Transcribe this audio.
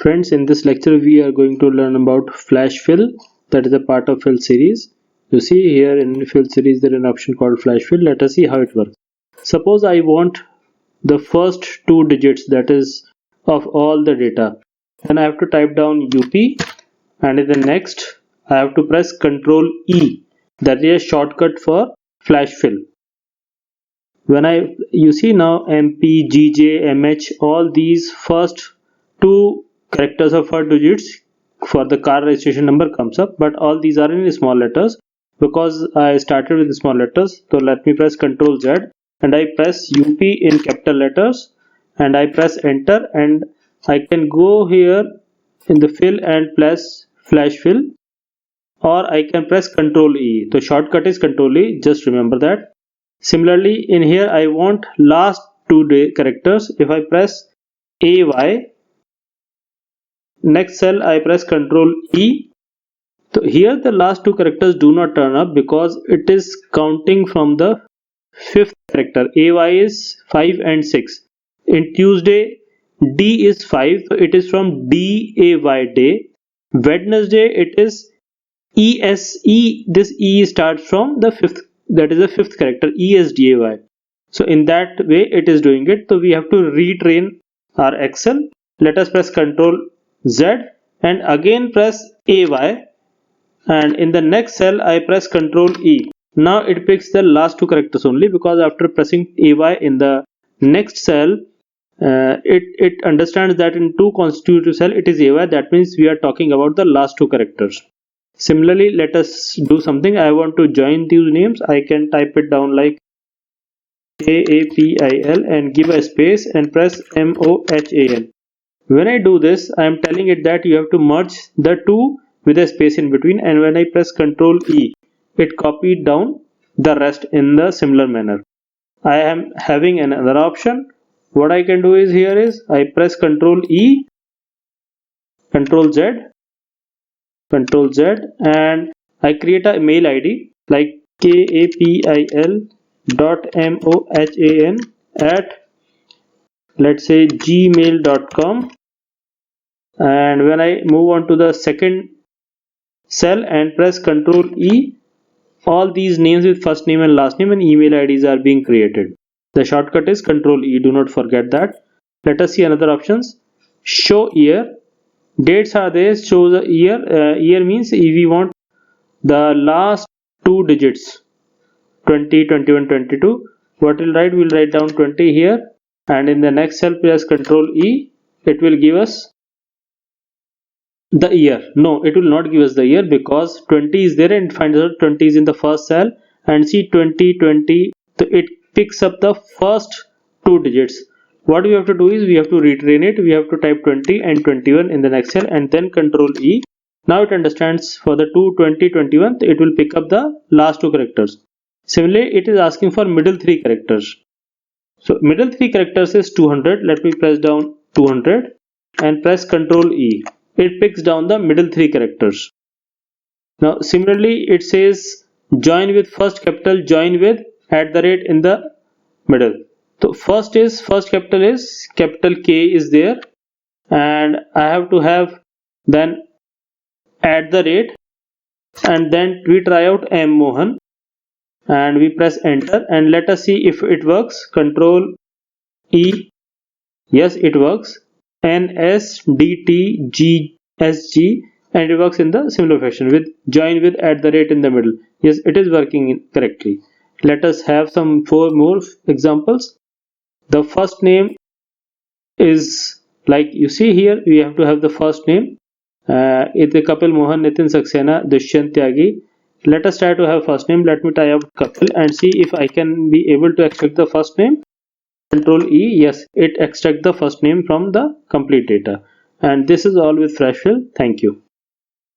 Friends, in this lecture we are going to learn about flash fill, that is a part of fill series. You see here in fill series there is an option called flash fill. Let us see how it works. Suppose I want the first two digits, that is of all the data. Then I have to type down UP, and in the next I have to press Ctrl E, that is a shortcut for flash fill. When you see now MP, GJ, MH, all these first two characters of 4 digits for the car registration number comes up, but all these are in small letters because I started with small letters. So let me press Ctrl Z and I press UP in capital letters and I press enter, and I can go here in the fill and press flash fill, or I can press Ctrl E. The shortcut is Ctrl E, just remember that. Similarly, in here I want last two characters. If I press AY, next cell I press Ctrl E. So here the last two characters do not turn up because it is counting from the fifth character. AY is 5 and 6. In Tuesday, D is 5, so it is from DAY day. Wednesday it is ESE. This E starts from the fifth, that is the fifth character, ESDAY. So in that way it is doing it. So we have to retrain our Excel. Let us press Ctrl Z and again press AY, and in the next cell I press Ctrl E. Now it picks the last two characters only, because after pressing AY in the next cell, it understands that in two consecutive cell it is AY. That means we are talking about the last two characters. Similarly, let us do something. I want to join these names. I can type it down like Kapil and give a space and press Mohan. When I do this, I am telling it that you have to merge the two with a space in between, and when I press Ctrl E, it copied down the rest in the similar manner. I am having another option. What I can do is here is I press Ctrl E, Ctrl Z, Ctrl Z, and I create a mail ID like kapil.mohan at, let's say, gmail.com. and when I move on to the second cell and press Ctrl E, all these names with first name and last name and email IDs are being created. The shortcut is Ctrl E, do not forget that. Let us see another options. Show year. Dates are there, show the year. Year means if we want the last two digits, 20, 21, 22. What we'll write? We'll write down 20 here, and in the next cell press Ctrl E. It will give us the year. No, it will not give us the year because 20 is there and finds out 20 is in the first cell, and see 20, 20. So it picks up the first two digits. What we have to do is we have to retrain it. We have to type 20 and 21 in the next cell and then Ctrl E. Now it understands for the 2, 20, 21, it will pick up the last two characters. Similarly, it is asking for middle three characters. So middle three characters is 200. Let me press down 200 and press Ctrl E. It picks down the middle three characters. Now similarly, it says join with first capital, join with @ in the middle. So first capital is capital K is there, and I have to have then @ and then we try out M Mohan and we press enter, and let us see if it works. Ctrl E. Yes, it works. NSDTGSG, and it works in the similar fashion with join with @ in the middle. Yes, it is working correctly. Let us have some 4 more examples. The first name is like you see here, we have to have the first name. It is Kapil, Mohan, Nitin, Saxena, Dushyant, Tyagi. Let us try to have first name. Let me type out Kapil and see if I can be able to extract the first name. Ctrl E. Yes, it extracts the first name from the complete data. And this is all with flash fill. Thank you.